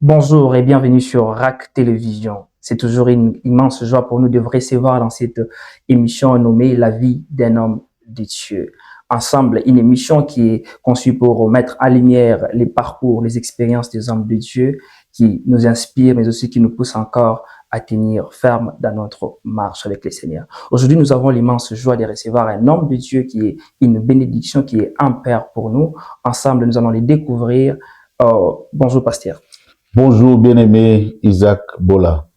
Bonjour et bienvenue sur RAC Télévision. C'est toujours une immense joie pour nous de vous recevoir dans cette émission nommée La vie d'un homme de Dieu. Ensemble, une émission qui est conçue pour mettre en lumière les parcours, les expériences des hommes de Dieu qui nous inspirent, mais aussi qui nous poussent encore à tenir ferme dans notre marche avec le Seigneur. Aujourd'hui, nous avons l'immense joie de recevoir un homme de Dieu qui est une bénédiction, qui est un père pour nous. Ensemble, nous allons les découvrir. Bonjour, pasteur. Bonjour, bien-aimé Isaac Bola.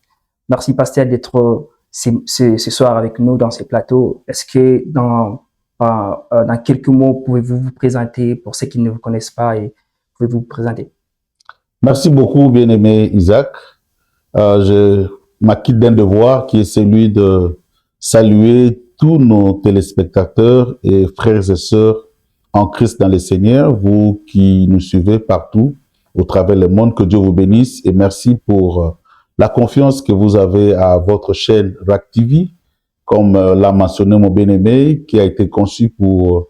Merci, pasteur, d'être ce soir avec nous dans ce plateau. Est-ce que dans quelques mots, pouvez-vous vous présenter pour ceux qui ne vous connaissent pas et pouvez-vous vous présenter? Merci beaucoup, bien-aimé Isaac. Je m'acquitte d'un devoir qui est celui de saluer tous nos téléspectateurs et frères et sœurs en Christ dans le Seigneur, vous qui nous suivez partout au travers le monde. Que Dieu vous bénisse et merci pour la confiance que vous avez à votre chaîne RAC TV, comme l'a mentionné mon bien-aimé, qui a été conçu pour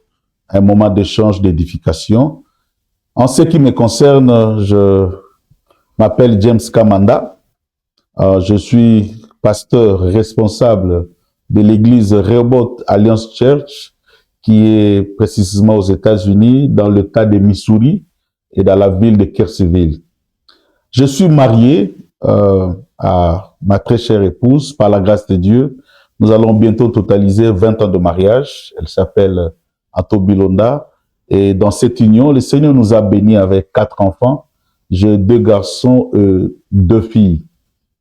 un moment d'échange, d'édification. En ce qui me concerne, je m'appelle James Kamanda. Je suis pasteur responsable de l'église Rehoboth Alliance Church, qui est précisément aux États-Unis, dans l'État de Missouri et dans la ville de Kirksville. Je suis marié à ma très chère épouse, par la grâce de Dieu. Nous allons bientôt totaliser 20 ans de mariage. Elle s'appelle Ato Bilonda. Et dans cette union, le Seigneur nous a bénis avec 4 enfants. J'ai 2 garçons et 2 filles.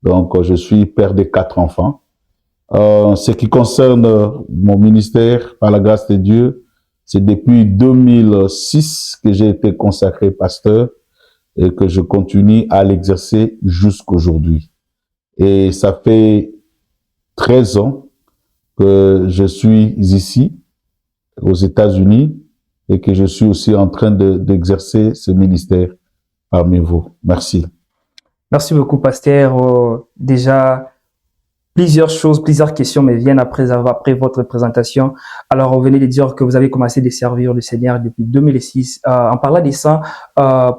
Donc, je suis père de 4 enfants. Ce qui concerne mon ministère, par la grâce de Dieu, c'est depuis 2006 que j'ai été consacré pasteur et que je continue à l'exercer jusqu'aujourd'hui. Et ça fait 13 ans que je suis ici, aux États-Unis, et que je suis aussi en train d'exercer ce ministère parmi vous. Merci. Merci beaucoup, pasteur. Déjà, plusieurs questions me viennent après votre présentation. Alors, vous venez de dire que vous avez commencé de servir le Seigneur depuis 2006. En parlant de ça,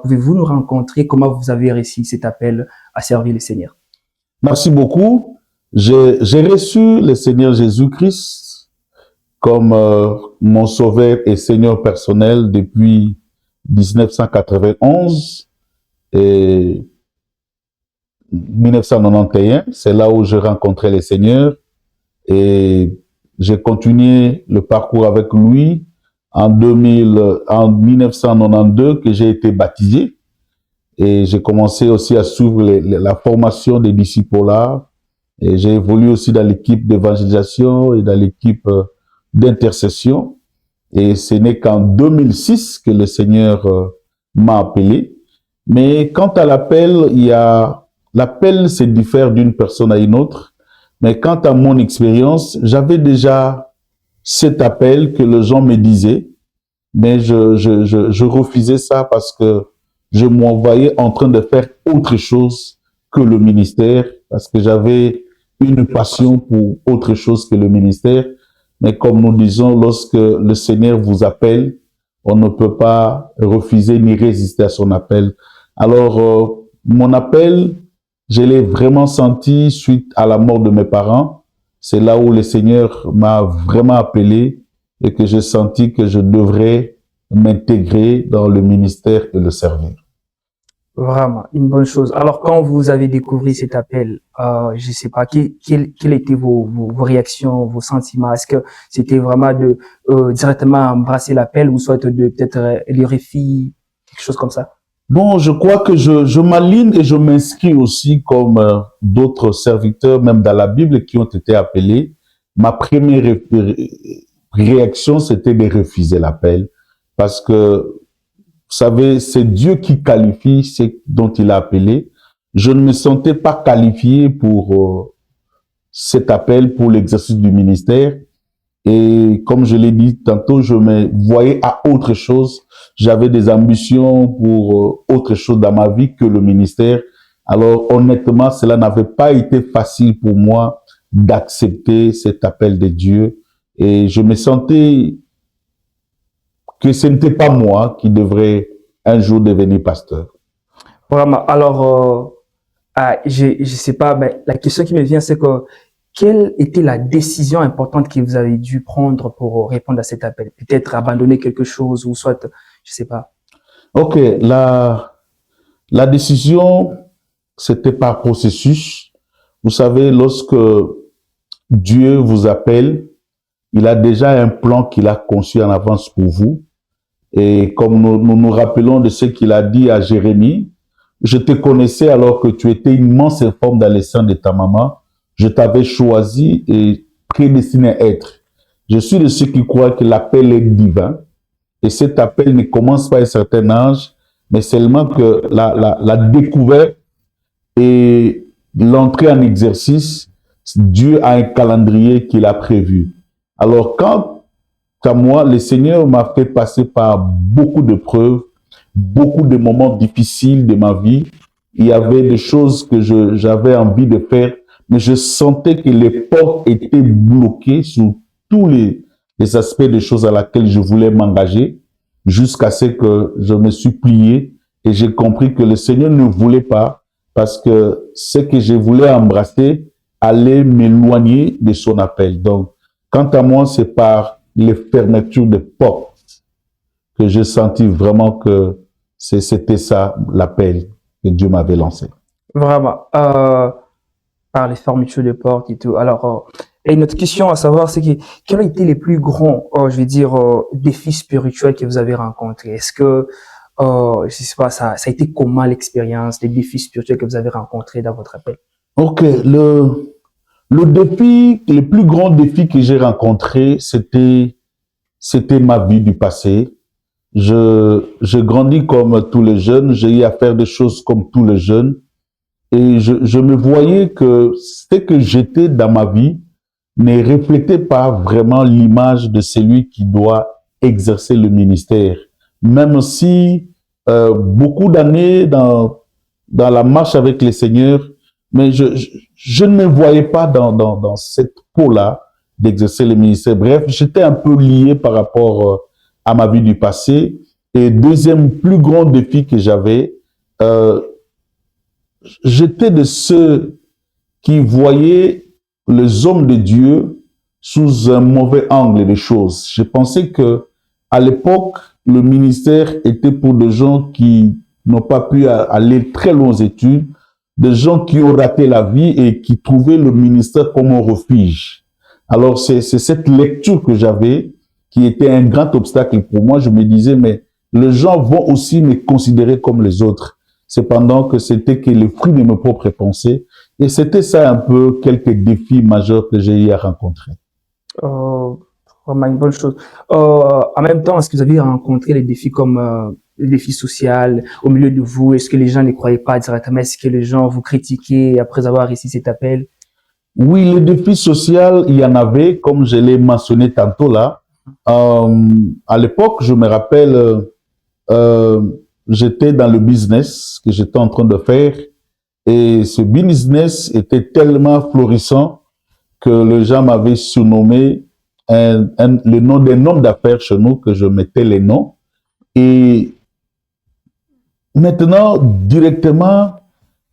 pouvez-vous nous rencontrer? Comment vous avez réussi cet appel à servir le Seigneur? Merci beaucoup. J'ai reçu le Seigneur Jésus-Christ comme mon sauveur et Seigneur personnel depuis 1991 et 1991. C'est là où j'ai rencontré le Seigneur et j'ai continué le parcours avec lui en 1992 que j'ai été baptisé. Et j'ai commencé aussi à suivre la formation des disciples-là. Et j'ai évolué aussi dans l'équipe d'évangélisation et dans l'équipe d'intercession. Et ce n'est qu'en 2006 que le Seigneur m'a appelé. Mais quant à l'appel, l'appel se diffère d'une personne à une autre. Mais quant à mon expérience, j'avais déjà cet appel que les gens me disaient. Mais je refusais ça parce que je m'envoyais en train de faire autre chose que le ministère, parce que j'avais une passion pour autre chose que le ministère. Mais comme nous disons, lorsque le Seigneur vous appelle, on ne peut pas refuser ni résister à son appel. Alors, mon appel, je l'ai vraiment senti suite à la mort de mes parents. C'est là où le Seigneur m'a vraiment appelé et que j'ai senti que je devrais m'intégrer dans le ministère et le servir. Vraiment, une bonne chose. Alors, quand vous avez découvert cet appel, je sais pas, quelles étaient vos réactions, vos sentiments? Est-ce que c'était vraiment de directement embrasser l'appel ou soit de peut-être les refus, quelque chose comme ça? Bon, je crois que je m'aligne et je m'inscris aussi comme d'autres serviteurs, même dans la Bible, qui ont été appelés. Ma première réaction, c'était de refuser l'appel parce que, vous savez, c'est Dieu qui qualifie ce dont il a appelé. Je ne me sentais pas qualifié pour cet appel, pour l'exercice du ministère. Et comme je l'ai dit tantôt, je me voyais à autre chose. J'avais des ambitions pour autre chose dans ma vie que le ministère. Alors honnêtement, cela n'avait pas été facile pour moi d'accepter cet appel de Dieu. Et je me sentais que ce n'était pas moi qui devrais un jour devenir pasteur. Vraiment. Alors, je sais pas, mais la question qui me vient, c'est que quelle était la décision importante que vous avez dû prendre pour répondre à cet appel? Peut-être abandonner quelque chose ou soit, je sais pas. Ok, la décision, c'était par processus. Vous savez, lorsque Dieu vous appelle, il a déjà un plan qu'il a conçu en avance pour vous. Et comme nous rappelons de ce qu'il a dit à Jérémie, je te connaissais alors que tu étais immense informe dans les seins de ta maman. Je t'avais choisi et prédestiné à être. Je suis de ceux qui croient que l'appel est divin. Et cet appel ne commence pas à un certain âge, mais seulement que la découverte et l'entrée en exercice, Dieu a un calendrier qu'il a prévu. Alors, quant à moi, le Seigneur m'a fait passer par beaucoup de preuves, beaucoup de moments difficiles de ma vie. Il y avait des choses que j'avais envie de faire, mais je sentais que les portes étaient bloquées sur tous les aspects des choses à laquelle je voulais m'engager, jusqu'à ce que je me suis plié et j'ai compris que le Seigneur ne voulait pas, parce que ce que je voulais embrasser allait m'éloigner de son appel. Donc, quant à moi, c'est par les fermetures de portes que j'ai senti vraiment que c'était ça l'appel que Dieu m'avait lancé. Vraiment. Par les fermetures de portes et tout. Alors, et notre question à savoir, c'est que quels ont été les plus grands, je vais dire, défis spirituels que vous avez rencontrés? Est-ce que, je sais pas, ça a été comment l'expérience, les défis spirituels que vous avez rencontrés dans votre appel? Ok, le défi, le plus grand défi que j'ai rencontré, c'était ma vie du passé. Je grandis comme tous les jeunes, j'ai eu à faire des choses comme tous les jeunes. Et je me voyais que ce que j'étais dans ma vie ne reflétait pas vraiment l'image de celui qui doit exercer le ministère. Même si beaucoup d'années dans la marche avec le Seigneur, mais je ne me voyais pas dans cette peau-là d'exercer le ministère. Bref, j'étais un peu lié par rapport à ma vie du passé. Et deuxième plus grand défi que j'avais, euh, j'étais de ceux qui voyaient les hommes de Dieu sous un mauvais angle des choses. Je pensais que à l'époque, le ministère était pour des gens qui n'ont pas pu aller très loin aux études, des gens qui ont raté la vie et qui trouvaient le ministère comme un refuge. Alors, c'est cette lecture que j'avais qui était un grand obstacle pour moi. Je me disais, mais les gens vont aussi me considérer comme les autres. Cependant que c'était que le fruit de mes propres pensées. Et c'était ça un peu quelques défis majeurs que j'ai eu à rencontrer. Euh, Vraiment une bonne chose. En même temps, est-ce que vous avez rencontré les défis comme les défis sociaux au milieu de vous? Est-ce que les gens ne croyaient pas directement? Est-ce que les gens vous critiquaient après avoir réussi cet appel? Oui, les défis sociaux, il y en avait, comme je l'ai mentionné tantôt là. À l'époque, je me rappelle, euh, j'étais dans le business que j'étais en train de faire et ce business était tellement florissant que les gens m'avaient surnommé le nom d'un homme d'affaires chez nous, que je mettais les noms. Et maintenant, directement,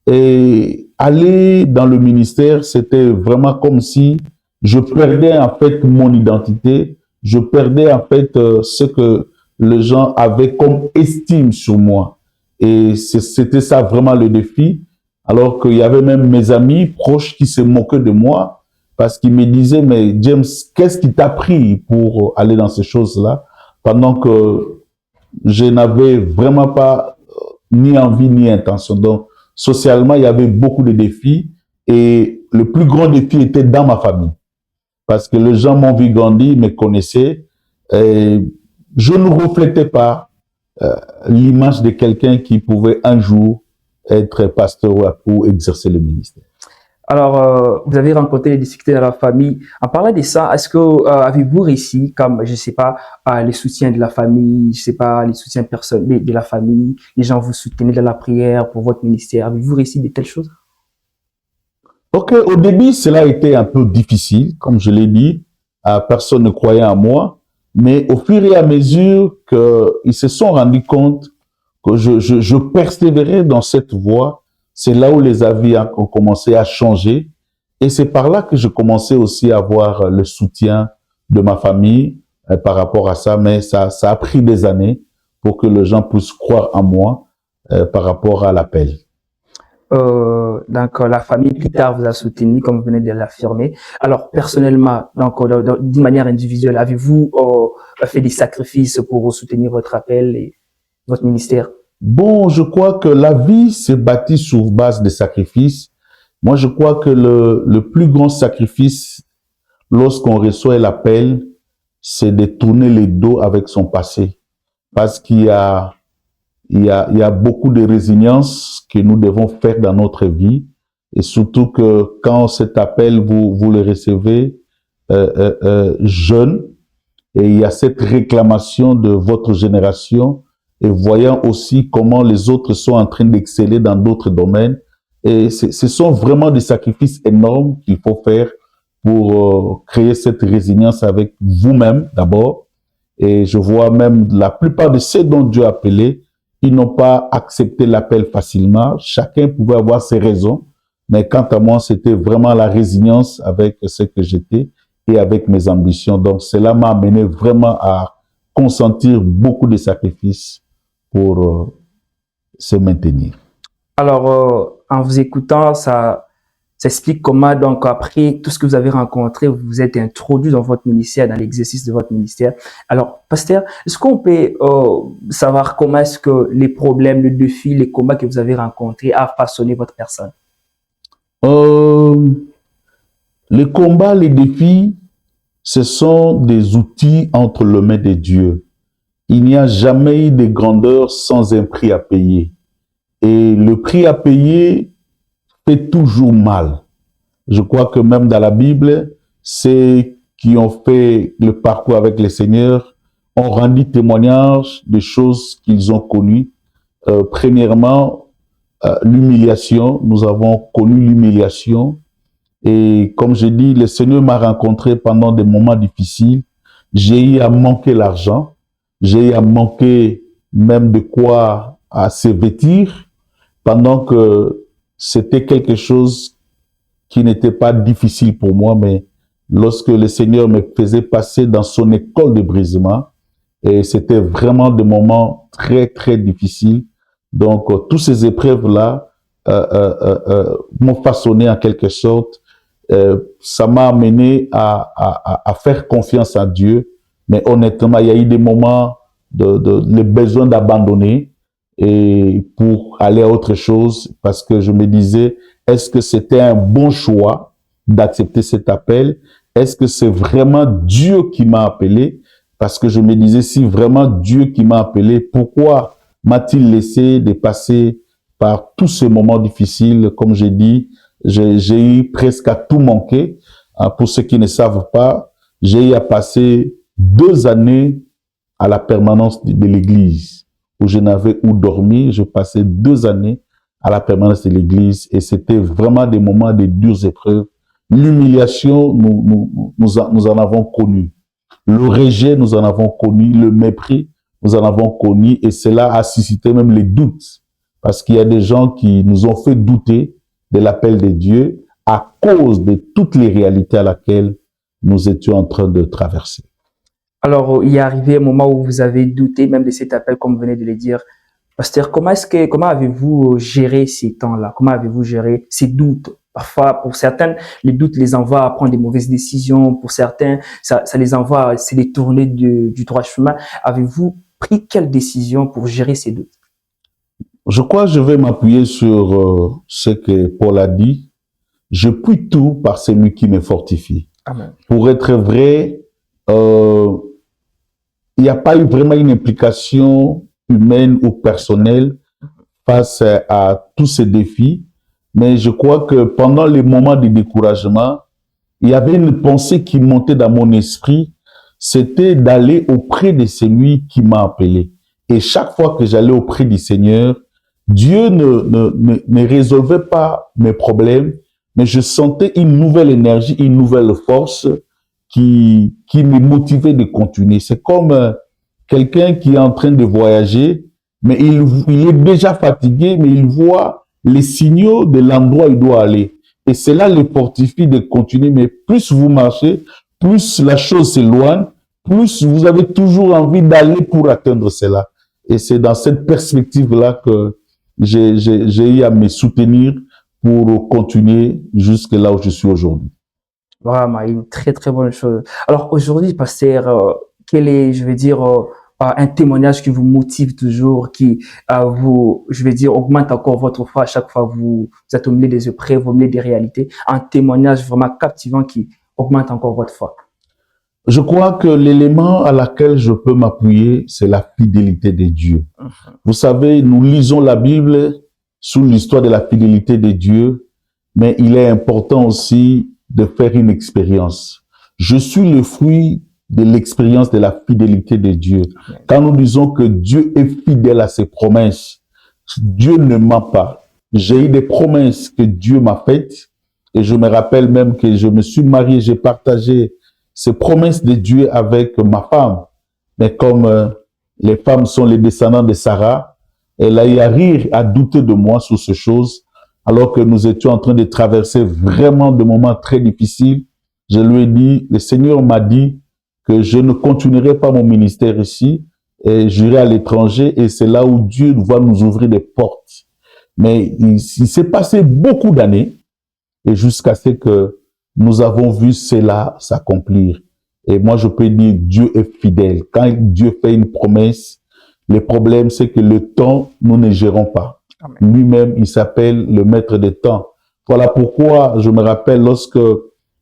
aller dans le ministère, c'était vraiment comme si je perdais en fait mon identité, je perdais en fait ce que les gens avaient comme estime sur moi. Et c'était ça vraiment le défi. Alors qu'il y avait même mes amis proches qui se moquaient de moi parce qu'ils me disaient, mais James, qu'est-ce qui t'a pris pour aller dans ces choses-là? Pendant que je n'avais vraiment pas ni envie ni intention. Donc, socialement, il y avait beaucoup de défis et le plus grand défi était dans ma famille. Parce que les gens m'ont vu grandir, me connaissaient. Et je ne reflétais pas l'image de quelqu'un qui pouvait un jour être pasteur ou exercer le ministère. Alors, vous avez rencontré les difficultés dans la famille. En parlant de ça, est-ce que avez-vous réussi, comme je sais pas, les soutiens de la famille, je sais pas, les soutiens personnels de la famille, les gens vous soutenaient dans la prière pour votre ministère. Avez-vous réussi de telles choses? Ok, au début, cela a été un peu difficile, comme je l'ai dit. Personne ne croyait en moi. Mais au fur et à mesure qu'ils se sont rendus compte que je persévérais dans cette voie. C'est là où les avis ont commencé à changer. Et c'est par là que je commençais aussi à avoir le soutien de ma famille par rapport à ça. Mais ça a pris des années pour que les gens puissent croire en moi par rapport à l'appel. Donc, la famille plus tard vous a soutenu, comme vous venez de l'affirmer. Alors, personnellement, donc, d'une manière individuelle, avez-vous fait des sacrifices pour soutenir votre appel et votre ministère? Bon, je crois que la vie s'est bâtie sur base de sacrifices. Moi, je crois que le plus grand sacrifice lorsqu'on reçoit l'appel, c'est de tourner le dos avec son passé. Parce qu'il y a beaucoup de résilience que nous devons faire dans notre vie. Et surtout que quand cet appel, vous le recevez jeune, et il y a cette réclamation de votre génération, et voyant aussi comment les autres sont en train d'exceller dans d'autres domaines. Et ce sont vraiment des sacrifices énormes qu'il faut faire pour créer cette résilience avec vous-même d'abord. Et je vois même la plupart de ceux dont Dieu a appelé, ils n'ont pas accepté l'appel facilement. Chacun pouvait avoir ses raisons. Mais quant à moi, c'était vraiment la résilience avec ce que j'étais et avec mes ambitions. Donc, cela m'a amené vraiment à consentir beaucoup de sacrifices pour se maintenir. Alors, en vous écoutant, ça explique comment, donc, après tout ce que vous avez rencontré, vous vous êtes introduit dans votre ministère, dans l'exercice de votre ministère. Alors, pasteur, est-ce qu'on peut savoir comment est-ce que les problèmes, les défis, les combats que vous avez rencontrés a façonné votre personne? Les combats, les défis, ce sont des outils entre les mains de Dieu. Il n'y a jamais eu de grandeur sans un prix à payer. Et le prix à payer fait toujours mal. Je crois que même dans la Bible, ceux qui ont fait le parcours avec le Seigneur ont rendu témoignage des choses qu'ils ont connues. Premièrement, l'humiliation. Nous avons connu l'humiliation. Et comme je dis, le Seigneur m'a rencontré pendant des moments difficiles. J'ai eu à manquer l'argent. J'ai eu à manquer même de quoi à se vêtir, pendant que c'était quelque chose qui n'était pas difficile pour moi, mais lorsque le Seigneur me faisait passer dans son école de brisement, et c'était vraiment des moments très, très difficiles. Donc, toutes ces épreuves-là m'ont façonné en quelque sorte. Ça m'a amené à faire confiance à Dieu. Mais honnêtement, il y a eu des moments le besoin d'abandonner et pour aller à autre chose, parce que je me disais, est-ce que c'était un bon choix d'accepter cet appel? Est-ce que c'est vraiment Dieu qui m'a appelé? Parce que je me disais, si vraiment Dieu qui m'a appelé, pourquoi m'a-t-il laissé de passer par tous ces moments difficiles? Comme j'ai dit, j'ai eu presque à tout manquer. Pour ceux qui ne savent pas, j'ai eu à passer 2 années à la permanence de l'église, où je n'avais où dormir. Je passais 2 années à la permanence de l'église et c'était vraiment des moments de dures épreuves. L'humiliation, nous en avons connu. Le rejet, nous en avons connu. Le mépris, nous en avons connu. Et cela a suscité même les doutes. Parce qu'il y a des gens qui nous ont fait douter de l'appel de Dieu à cause de toutes les réalités à laquelle nous étions en train de traverser. Alors, il est arrivé un moment où vous avez douté même de cet appel, comme vous venez de le dire. Pasteur, comment avez-vous géré ces temps-là? Comment avez-vous géré ces doutes? Parfois, pour certains, les doutes les envoient à prendre des mauvaises décisions. Pour certains, ça les envoie à se détourner du droit chemin. Avez-vous pris quelle décision pour gérer ces doutes? Je crois que je vais m'appuyer sur ce que Paul a dit. Je puis tout par celui qui me fortifie. Amen. Pour être vrai, il n'y a pas eu vraiment une implication humaine ou personnelle face à tous ces défis. Mais je crois que pendant les moments de découragement, il y avait une pensée qui montait dans mon esprit, c'était d'aller auprès de celui qui m'a appelé. Et chaque fois que j'allais auprès du Seigneur, Dieu ne résolvait pas mes problèmes, mais je sentais une nouvelle énergie, une nouvelle force qui me motivait de continuer. C'est comme quelqu'un qui est en train de voyager mais il est déjà fatigué, mais il voit les signaux de l'endroit où il doit aller. Et cela le fortifie de continuer. Mais plus vous marchez, plus la chose s'éloigne, plus vous avez toujours envie d'aller pour atteindre cela. Et c'est dans cette perspective-là que j'ai eu à me soutenir pour continuer jusque là où je suis aujourd'hui. Vraiment, une très, très bonne chose. Alors aujourd'hui, pasteur, quel est, je vais dire, un témoignage qui vous motive toujours, qui vous, je vais dire, augmente encore votre foi à chaque fois que vous êtes au milieu des épreuves, au milieu des réalités, un témoignage vraiment captivant qui augmente encore votre foi? Je crois que l'élément à laquelle je peux m'appuyer, c'est la fidélité de Dieu. Vous savez, nous lisons la Bible sous l'histoire de la fidélité de Dieu, mais il est important aussi de faire une expérience. Je suis le fruit de l'expérience de la fidélité de Dieu. Quand nous disons que Dieu est fidèle à ses promesses, Dieu ne ment pas. J'ai eu des promesses que Dieu m'a faites et je me rappelle même que je me suis marié, j'ai partagé ces promesses de Dieu avec ma femme. Mais comme les femmes sont les descendants de Sarah, elle a eu à rire, à douter de moi sur ces choses, alors que nous étions en train de traverser vraiment des moments très difficiles. Je lui ai dit, le Seigneur m'a dit que je ne continuerai pas mon ministère ici et j'irai à l'étranger et c'est là où Dieu va nous ouvrir des portes. Mais il s'est passé beaucoup d'années et jusqu'à ce que nous avons vu cela s'accomplir. Et moi, je peux dire, Dieu est fidèle. Quand Dieu fait une promesse, le problème, c'est que le temps, nous ne gérons pas. Lui-même, il s'appelle le maître des temps. Voilà pourquoi je me rappelle lorsque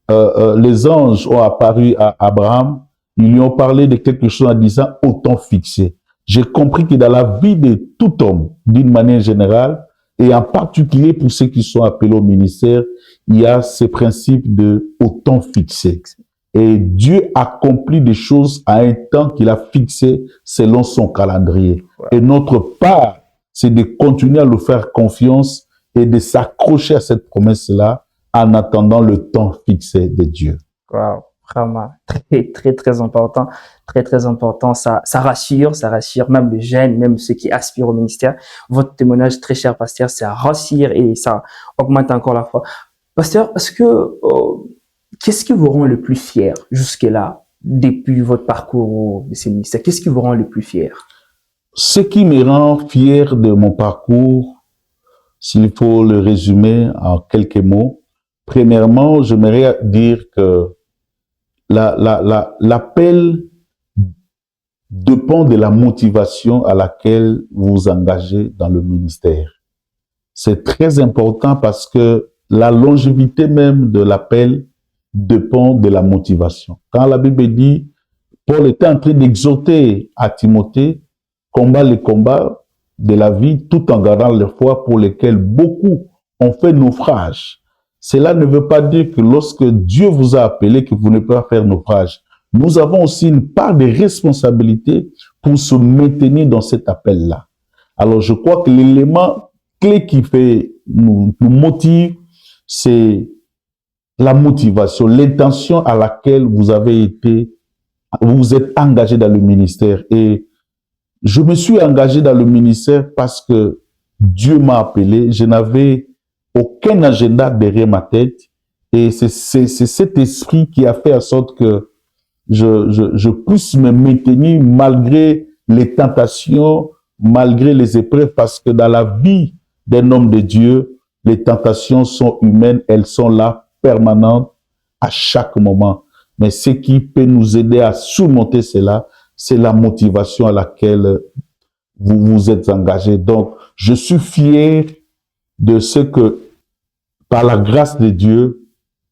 les anges ont apparu à Abraham, ils lui ont parlé de quelque chose en disant au temps fixé. J'ai compris que dans la vie de tout homme, d'une manière générale, et en particulier pour ceux qui sont appelés au ministère, il y a ce principe de au temps fixé. Et Dieu accomplit des choses à un temps qu'il a fixé selon son calendrier. Et notre part, c'est de continuer à lui faire confiance et de s'accrocher à cette promesse-là en attendant le temps fixé de Dieu. Wow, vraiment très, très, très important. Très, très important. Ça rassure même les jeunes, même ceux qui aspirent au ministère. Votre témoignage, très cher pasteur, ça rassure et ça augmente encore la foi. Pasteur, est-ce que, qu'est-ce qui vous rend le plus fier jusque-là, depuis votre parcours de ce ministère? Qu'est-ce qui vous rend le plus fier? Ce qui me rend fier de mon parcours, s'il faut le résumer en quelques mots, premièrement, j'aimerais dire que l'appel dépend de la motivation à laquelle vous vous engagez dans le ministère. C'est très important parce que la longévité même de l'appel dépend de la motivation. Quand la Bible dit, Paul était en train d'exhorter à Timothée, combat les combats de la vie tout en gardant les foi pour lesquels beaucoup ont fait naufrage. Cela ne veut pas dire que lorsque Dieu vous a appelé, que vous ne pouvez pas faire naufrage. Nous avons aussi une part de responsabilité pour se maintenir dans cet appel-là. Alors, je crois que l'élément clé qui fait nous motive, c'est la motivation, l'intention à laquelle vous avez été, vous vous êtes engagé dans le ministère. Et je me suis engagé dans le ministère parce que Dieu m'a appelé. Je n'avais aucun agenda derrière ma tête. Et c'est cet esprit qui a fait en sorte que je puisse me maintenir malgré les tentations, malgré les épreuves, parce que dans la vie d'un homme de Dieu, les tentations sont humaines, elles sont là, permanentes, à chaque moment. Mais ce qui peut nous aider à surmonter cela, c'est la motivation à laquelle vous vous êtes engagé. Donc, je suis fier de ce que, par la grâce de Dieu,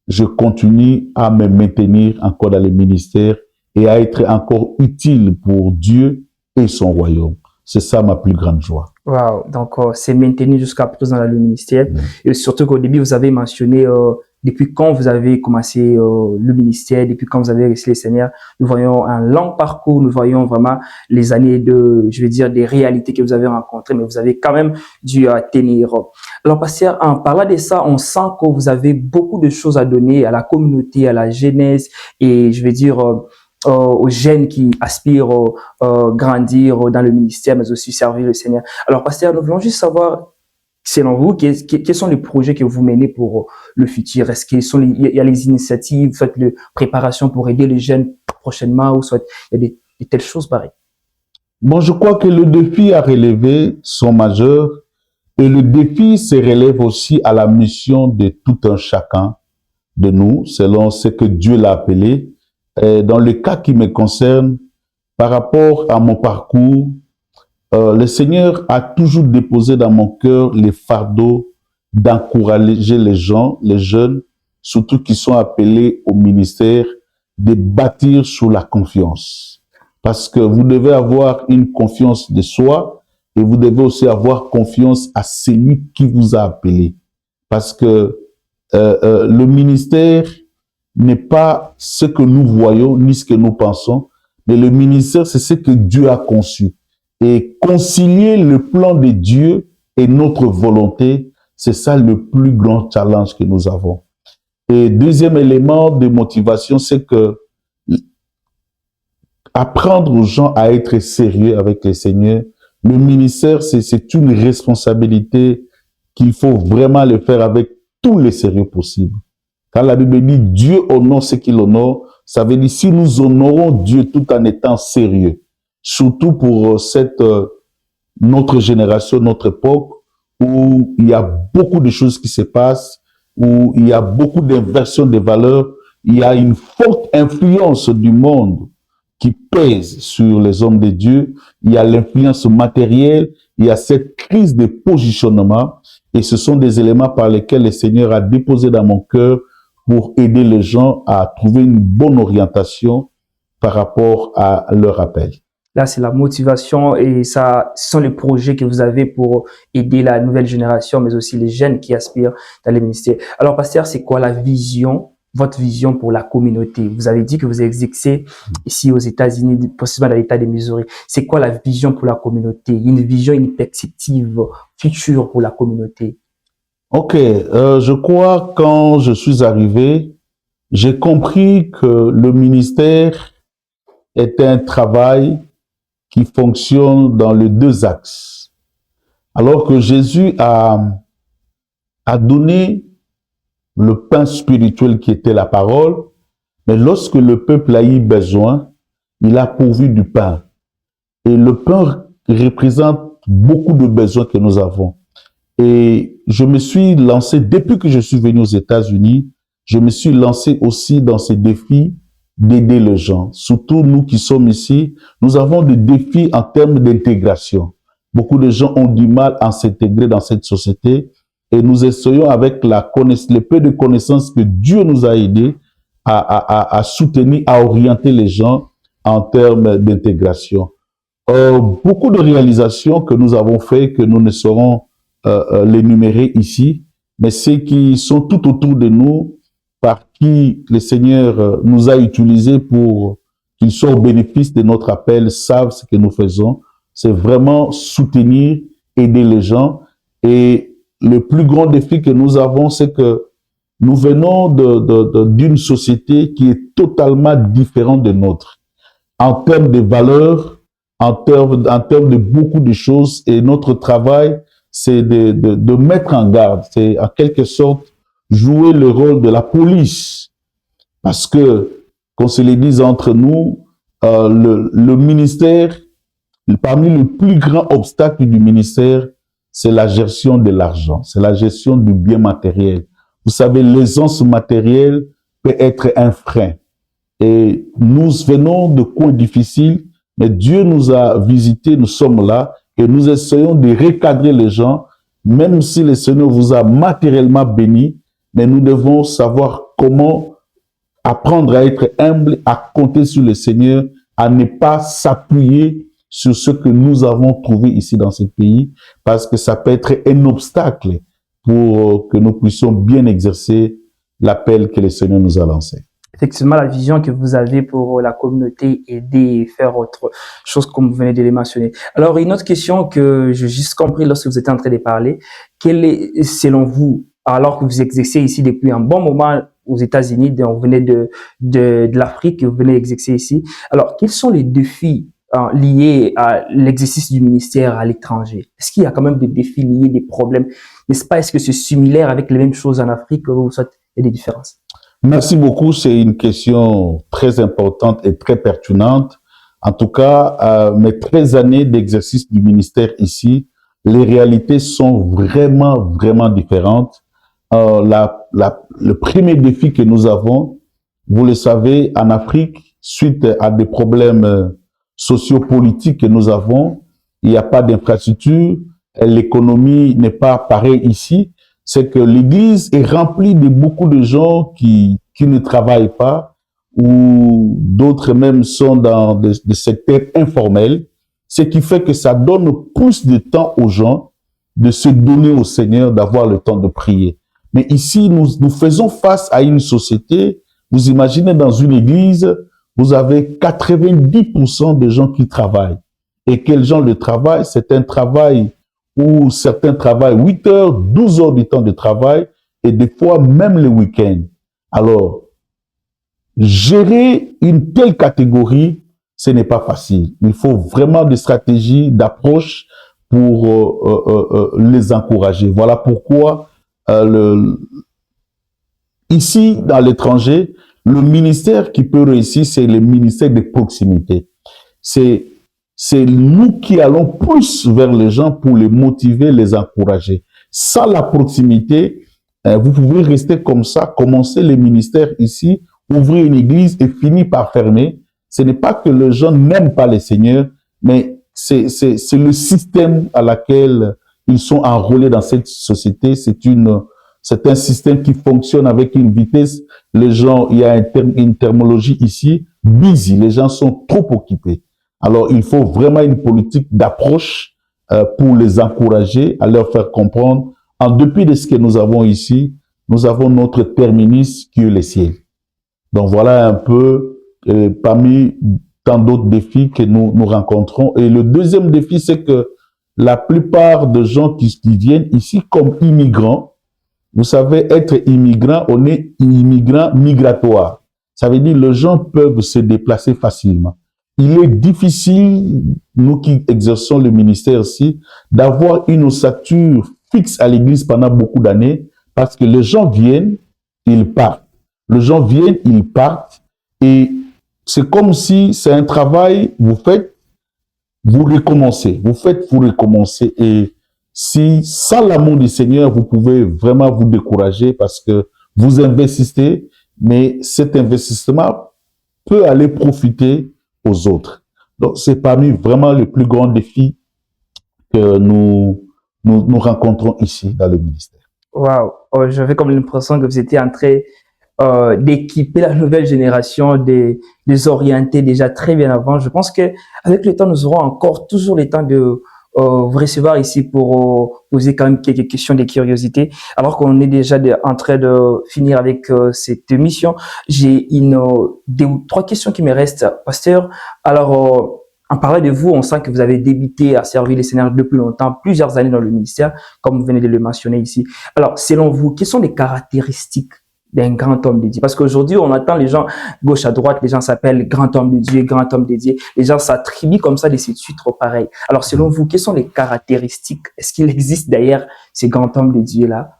je continue à me maintenir encore dans le ministère et à être encore utile pour Dieu et son royaume. C'est ça ma plus grande joie. Wow, donc c'est maintenu jusqu'à présent dans le ministère. Et surtout qu'au début, vous avez mentionné depuis quand vous avez commencé le ministère, depuis quand vous avez reçu le Seigneur. Nous voyons un long parcours, nous voyons vraiment les années de, je vais dire, des réalités que vous avez rencontrées, mais vous avez quand même dû tenir. Alors, pasteur, en parlant de ça, on sent que vous avez beaucoup de choses à donner à la communauté, à la jeunesse, et je vais dire aux jeunes qui aspirent grandir dans le ministère, mais aussi servir le Seigneur. Alors, pasteur, nous voulons juste savoir, selon vous, quels sont les projets que vous menez pour le futur? Est-ce qu'il y a les initiatives, soit les préparations pour aider les jeunes prochainement, ou soit il y a des telles choses pareilles? Bon, je crois que le défi à relever sont majeurs et le défi se relève aussi à la mission de tout un chacun de nous, selon ce que Dieu l'a appelé. Et dans le cas qui me concerne, par rapport à mon parcours, le Seigneur a toujours déposé dans mon cœur les fardeaux d'encourager les gens, les jeunes, surtout qui sont appelés au ministère, de bâtir sur la confiance. Parce que vous devez avoir une confiance de soi et vous devez aussi avoir confiance à celui qui vous a appelé. Parce que le ministère n'est pas ce que nous voyons ni ce que nous pensons, mais le ministère, c'est ce que Dieu a conçu. Et concilier le plan de Dieu et notre volonté, c'est ça le plus grand challenge que nous avons. Et deuxième élément de motivation, c'est que apprendre aux gens à être sérieux avec le Seigneur, le ministère, c'est une responsabilité qu'il faut vraiment le faire avec tout le sérieux possible. Quand la Bible dit Dieu honore ce qu'il honore, ça veut dire si nous honorons Dieu tout en étant sérieux, surtout pour notre génération, notre époque, où il y a beaucoup de choses qui se passent, où il y a beaucoup d'inversions des valeurs, il y a une forte influence du monde qui pèse sur les hommes de Dieu, il y a l'influence matérielle, il y a cette crise de positionnement, et ce sont des éléments par lesquels le Seigneur a déposé dans mon cœur pour aider les gens à trouver une bonne orientation par rapport à leur appel. Là, c'est la motivation et ça, ce sont les projets que vous avez pour aider la nouvelle génération, mais aussi les jeunes qui aspirent dans les ministères. Alors, pasteur, c'est quoi la vision, votre vision pour la communauté? Vous avez dit que vous exercez ici aux États-Unis, possiblement dans l'État de Missouri. C'est quoi la vision pour la communauté? Une vision, une perspective future pour la communauté? Ok, je crois quand je suis arrivé, j'ai compris que le ministère est un travail qui fonctionne dans les deux axes. Alors que Jésus a donné le pain spirituel qui était la parole, mais lorsque le peuple a eu besoin, il a pourvu du pain. Et le pain représente beaucoup de besoins que nous avons. Et je me suis lancé, depuis que je suis venu aux États-Unis, je me suis lancé aussi dans ces défis d'aider les gens. Surtout nous qui sommes ici, nous avons des défis en termes d'intégration. Beaucoup de gens ont du mal à s'intégrer dans cette société et nous essayons avec le peu de connaissances que Dieu nous a aidés à soutenir, à orienter les gens en termes d'intégration. Beaucoup de réalisations que nous avons fait, que nous ne saurons l'énumérer ici, mais ceux qui sont tout autour de nous, par qui le Seigneur nous a utilisés pour qu'ils soient au bénéfice de notre appel, savent ce que nous faisons. C'est vraiment soutenir, aider les gens. Et le plus grand défi que nous avons, c'est que nous venons d'une société qui est totalement différente de notre. En termes de valeurs, en termes de beaucoup de choses. Et notre travail, c'est de mettre en garde. C'est en quelque sorte jouer le rôle de la police. Parce que, qu'on se le dise entre nous, le ministère, parmi les plus grands obstacles du ministère, c'est la gestion de l'argent, c'est la gestion du bien matériel. Vous savez, l'aisance matérielle peut être un frein. Et nous venons de coins difficiles, mais Dieu nous a visités, nous sommes là, et nous essayons de recadrer les gens, même si le Seigneur vous a matériellement béni, mais nous devons savoir comment apprendre à être humble, à compter sur le Seigneur, à ne pas s'appuyer sur ce que nous avons trouvé ici dans ce pays, parce que ça peut être un obstacle pour que nous puissions bien exercer l'appel que le Seigneur nous a lancé. Effectivement, la vision que vous avez pour la communauté, aider et faire autre chose comme vous venez de les mentionner. Alors, une autre question que j'ai juste compris lorsque vous étiez en train de parler, quelle est, selon vous, alors que vous exercez ici depuis un bon moment, aux États-Unis, vous venez de l'Afrique, vous venez exercer ici. Alors, quels sont les défis liés à l'exercice du ministère à l'étranger? Est-ce qu'il y a quand même des défis liés, des problèmes? N'est-ce pas? Est-ce que c'est similaire avec les mêmes choses en Afrique ou soit il y a des différences? Merci beaucoup. C'est une question très importante et très pertinente. En tout cas, mes 13 années d'exercice du ministère ici, les réalités sont vraiment différentes. Le premier défi que nous avons, vous le savez, en Afrique, suite à des problèmes sociopolitiques que nous avons, il n'y a pas d'infrastructure, l'économie n'est pas pareille ici, c'est que l'Église est remplie de beaucoup de gens qui ne travaillent pas ou d'autres même sont dans des secteurs informels, ce qui fait que ça donne plus de temps aux gens de se donner au Seigneur, d'avoir le temps de prier. Mais ici, nous faisons face à une société, vous imaginez dans une église, vous avez 90% de gens qui travaillent. Et quel genre de travail? C'est un travail où certains travaillent 8 heures, 12 heures du temps de travail, et des fois même le week-end. Alors, gérer une telle catégorie, ce n'est pas facile. Il faut vraiment des stratégies d'approche pour les encourager. Voilà pourquoi ici, dans l'étranger, le ministère qui peut réussir, c'est le ministère de proximité. C'est nous qui allons plus vers les gens pour les motiver, les encourager. Sans la proximité, vous pouvez rester comme ça, commencer le ministère ici, ouvrir une église et finir par fermer. Ce n'est pas que les gens n'aiment pas le Seigneur, mais c'est le système à laquelle ils sont enrôlés dans cette société. C'est un système qui fonctionne avec une vitesse. Les gens, il y a une terminologie ici, busy. Les gens sont trop occupés. Alors, il faut vraiment une politique d'approche pour les encourager, à leur faire comprendre. En dépit de ce que nous avons ici, nous avons notre terminus qui est le ciel. Donc, voilà un peu parmi tant d'autres défis que nous rencontrons. Et le deuxième défi, c'est que la plupart des gens qui viennent ici comme immigrants, vous savez, être immigrant, on est immigrant migratoire. Ça veut dire que les gens peuvent se déplacer facilement. Il est difficile, nous qui exerçons le ministère ici, d'avoir une ossature fixe à l'église pendant beaucoup d'années parce que les gens viennent, ils partent. Les gens viennent, ils partent et c'est comme si c'est un travail, vous faites, vous recommencez. Vous faites, vous recommencez et si, sans l'amour du Seigneur, vous pouvez vraiment vous décourager parce que vous investissez, mais cet investissement peut aller profiter aux autres. Donc, c'est parmi vraiment les plus grands défis que nous rencontrons ici dans le ministère. Waouh, j'avais comme l'impression que vous étiez en train d'équiper la nouvelle génération, des orienter déjà très bien avant. Je pense que avec le temps, nous aurons encore toujours le temps de vous recevoir ici pour poser quand même quelques questions de curiosité. Alors qu'on est déjà en train de finir avec cette émission, j'ai deux ou trois questions qui me restent, pasteur. Alors, en parlant de vous, on sent que vous avez débuté à servir les Seigneur depuis longtemps, plusieurs années dans le ministère, comme vous venez de le mentionner ici. Alors, selon vous, quelles sont les caractéristiques d'un grand homme de Dieu? Parce qu'aujourd'hui, on attend les gens gauche à droite, les gens s'appellent grand homme de Dieu, grand homme de Dieu. Les gens s'attribuent comme ça de ces titres pareils. Alors, selon vous, quelles sont les caractéristiques? Est-ce qu'il existe d'ailleurs ces grands hommes de Dieu-là?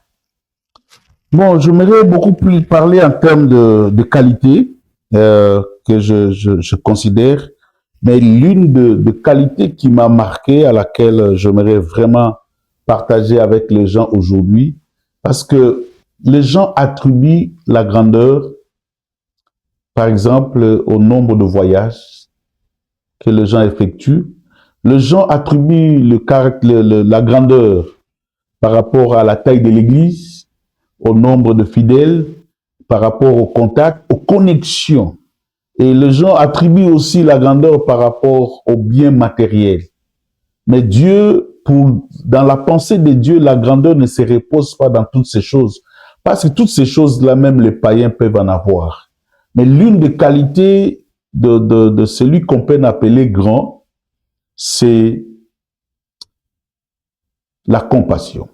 Bon, j'aimerais beaucoup plus parler en termes de qualité que je considère, mais l'une de qualités qui m'a marqué, à laquelle j'aimerais vraiment partager avec les gens aujourd'hui, parce que les gens attribuent la grandeur, par exemple, au nombre de voyages que les gens effectuent. Les gens attribuent la grandeur par rapport à la taille de l'église, au nombre de fidèles, par rapport au contact, aux connexions. Et les gens attribuent aussi la grandeur par rapport aux biens matériels. Mais Dieu, dans la pensée de Dieu, la grandeur ne se repose pas dans toutes ces choses. Parce que toutes ces choses-là, même les païens peuvent en avoir. Mais l'une des qualités de celui qu'on peut appeler grand, c'est la compassion.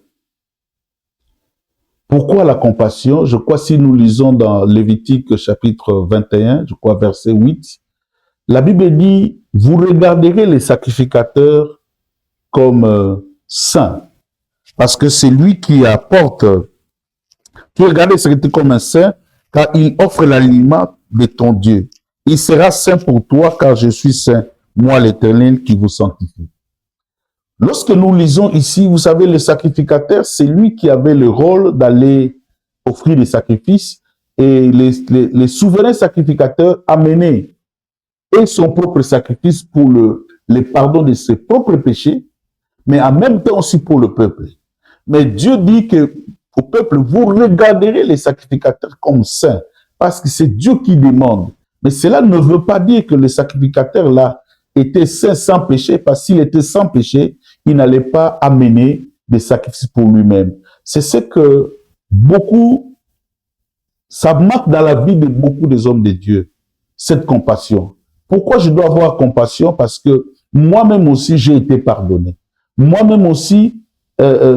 Pourquoi la compassion? Je crois si nous lisons dans Lévitique chapitre 21, je crois verset 8, la Bible dit, vous regarderez les sacrificateurs comme saints, parce que c'est lui qui apporte, tu regardes les sacrificateurs comme un saint, car il offre l'aliment de ton Dieu. Il sera saint pour toi, car je suis saint, moi l'Éternel qui vous sanctifie. Lorsque nous lisons ici, vous savez, le sacrificateur, c'est lui qui avait le rôle d'aller offrir des sacrifices et les souverains sacrificateurs amenaient et son propre sacrifice pour le pardon de ses propres péchés, mais en même temps aussi pour le peuple. Mais Dieu dit que au peuple, vous regarderez les sacrificateurs comme saints, parce que c'est Dieu qui demande. Mais cela ne veut pas dire que le sacrificateur là était saint sans péché, parce qu'il était sans péché, il n'allait pas amener des sacrifices pour lui-même. C'est ce que ça manque dans la vie de beaucoup des hommes de Dieu, cette compassion. Pourquoi je dois avoir compassion? Parce que moi-même aussi, j'ai été pardonné. Moi-même aussi,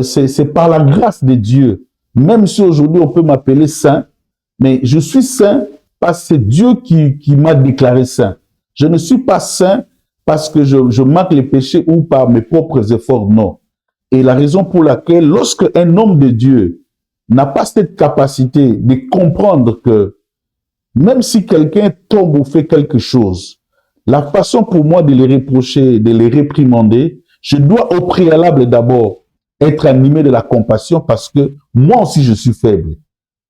c'est par la grâce de Dieu. Même si aujourd'hui, on peut m'appeler saint, mais je suis saint parce que c'est Dieu qui m'a déclaré saint. Je ne suis pas saint parce que je manque les péchés ou par mes propres efforts, non. Et la raison pour laquelle, lorsque un homme de Dieu n'a pas cette capacité de comprendre que même si quelqu'un tombe ou fait quelque chose, la façon pour moi de les reprocher, de les réprimander, je dois au préalable d'abord être animé de la compassion parce que moi aussi je suis faible.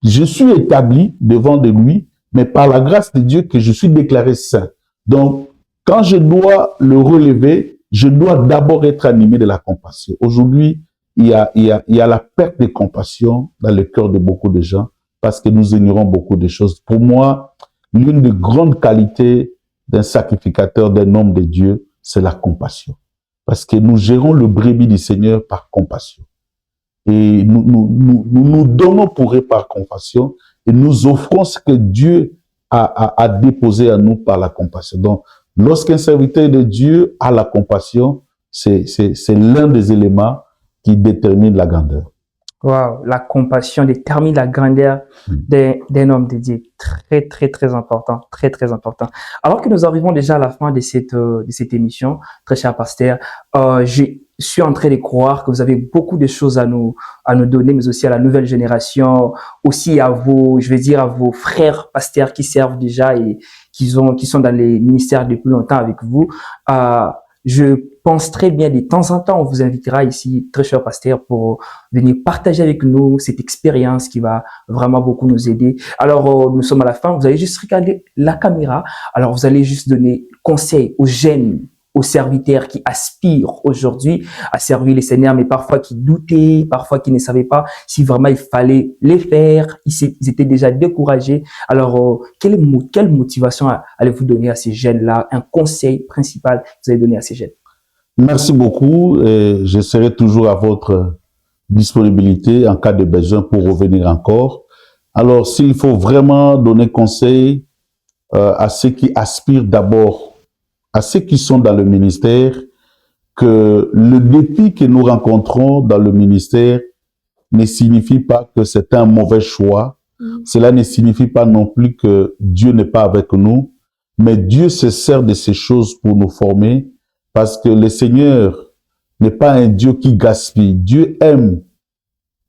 Je suis établi devant de lui, mais par la grâce de Dieu que je suis déclaré saint. Donc, quand je dois le relever, je dois d'abord être animé de la compassion. Aujourd'hui, il y a la perte de compassion dans le cœur de beaucoup de gens parce que nous ignorons beaucoup de choses. Pour moi, l'une des grandes qualités d'un sacrificateur, d'un homme de Dieu, c'est la compassion. Parce que nous gérons le brebis du Seigneur par compassion. Et nous donnons pour eux par compassion et nous offrons ce que Dieu a déposé à nous par la compassion. Donc, lorsqu'un serviteur de Dieu a la compassion, c'est l'un des éléments qui détermine la grandeur. Wow, la compassion détermine la grandeur d'un homme de Dieu. Très, très, très important. Très, très important. Alors que nous arrivons déjà à la fin de cette émission, très cher pasteur, je suis en train de croire que vous avez beaucoup de choses à nous donner, mais aussi à la nouvelle génération, aussi à vos frères pasteurs qui servent déjà et qui sont dans les ministères depuis longtemps avec vous. Je pense très bien, de temps en temps, on vous invitera ici, très cher pasteur, pour venir partager avec nous cette expérience qui va vraiment beaucoup nous aider. Alors, nous sommes à la fin, vous allez juste regarder la caméra. Alors, vous allez juste donner conseil aux jeunes, aux serviteurs qui aspirent aujourd'hui à servir les Seigneurs, mais parfois qui doutaient, parfois qui ne savaient pas si vraiment il fallait les faire. Ils étaient déjà découragés. Alors, quelle motivation allez-vous donner à ces jeunes-là? Un conseil principal que vous allez donner à ces jeunes? Merci beaucoup. Et je serai toujours à votre disponibilité en cas de besoin pour revenir encore. Alors, s'il faut vraiment donner conseil à ceux qui aspirent d'abord, à ceux qui sont dans le ministère, que le défi que nous rencontrons dans le ministère ne signifie pas que c'est un mauvais choix. Cela ne signifie pas non plus que Dieu n'est pas avec nous, mais Dieu se sert de ces choses pour nous former parce que le Seigneur n'est pas un Dieu qui gaspille. Dieu aime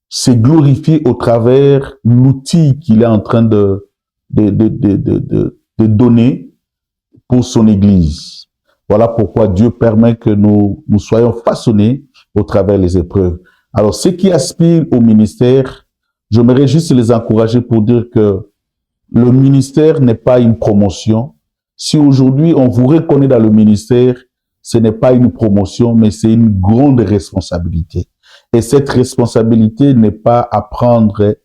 se glorifier au travers l'outil qu'il est en train de donner pour son Église. Voilà pourquoi Dieu permet que nous soyons façonnés au travers des épreuves. Alors, ceux qui aspirent au ministère, j'aimerais juste les encourager pour dire que le ministère n'est pas une promotion. Si aujourd'hui on vous reconnaît dans le ministère, ce n'est pas une promotion, mais c'est une grande responsabilité. Et cette responsabilité n'est pas à prendre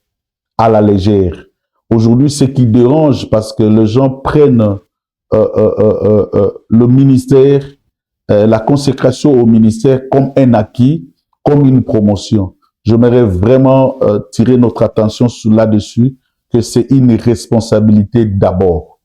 à la légère. Aujourd'hui, ce qui dérange, parce que les gens prennent le ministère, la consécration au ministère comme un acquis, comme une promotion. J'aimerais vraiment tirer notre attention là-dessus, que c'est une responsabilité d'abord.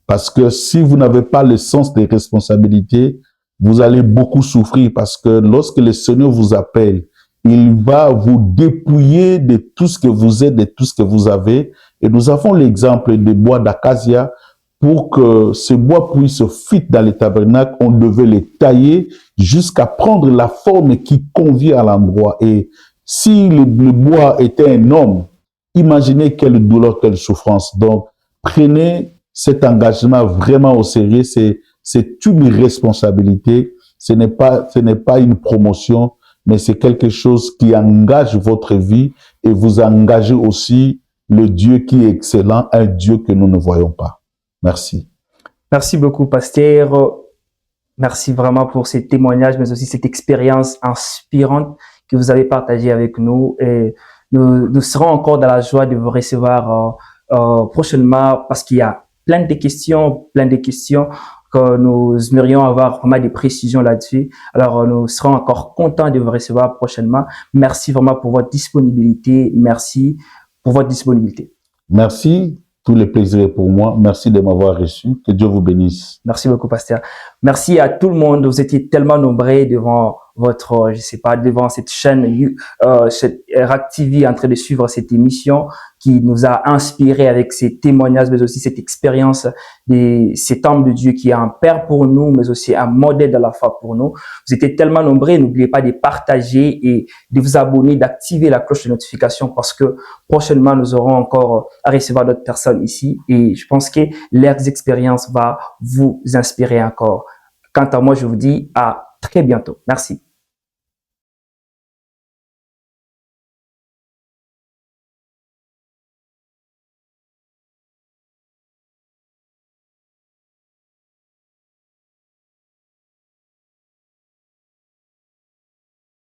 Parce que si vous n'avez pas le sens des responsabilités, vous allez beaucoup souffrir parce que lorsque le Seigneur vous appelle il va vous dépouiller de tout ce que vous êtes, de tout ce que vous avez. Et nous avons l'exemple des bois d'acacia. Pour que ce bois puisse fit dans les tabernacles, on devait les tailler jusqu'à prendre la forme qui convient à l'endroit. Et si le bois était un homme, imaginez quelle douleur, quelle souffrance. Donc, prenez cet engagement vraiment au sérieux. C'est une responsabilité. Ce n'est pas une promotion, mais c'est quelque chose qui engage votre vie et vous engagez aussi le Dieu qui est excellent, un Dieu que nous ne voyons pas. Merci. Merci beaucoup, pasteur. Merci vraiment pour ces témoignages, mais aussi cette expérience inspirante que vous avez partagée avec nous. Et nous serons encore dans la joie de vous recevoir prochainement parce qu'il y a plein de questions que nous aimerions avoir vraiment des précisions là-dessus. Alors, nous serons encore contents de vous recevoir prochainement. Merci vraiment pour votre disponibilité. Merci pour votre disponibilité. Merci. Tout le plaisir est pour moi. Merci de m'avoir reçu. Que Dieu vous bénisse. Merci beaucoup, pasteur. Merci à tout le monde. Vous étiez tellement nombreux devant votre, je sais pas, devant cette chaîne, cette RAC TV en train de suivre cette émission qui nous a inspiré avec ces témoignages, mais aussi cette expérience de cet homme de Dieu qui est un père pour nous, mais aussi un modèle de la foi pour nous. Vous étiez tellement nombreux. N'oubliez pas de partager et de vous abonner, d'activer la cloche de notification parce que prochainement, nous aurons encore à recevoir d'autres personnes ici et je pense que leurs expériences va vous inspirer encore. Quant à moi, je vous dis à très bientôt. Merci.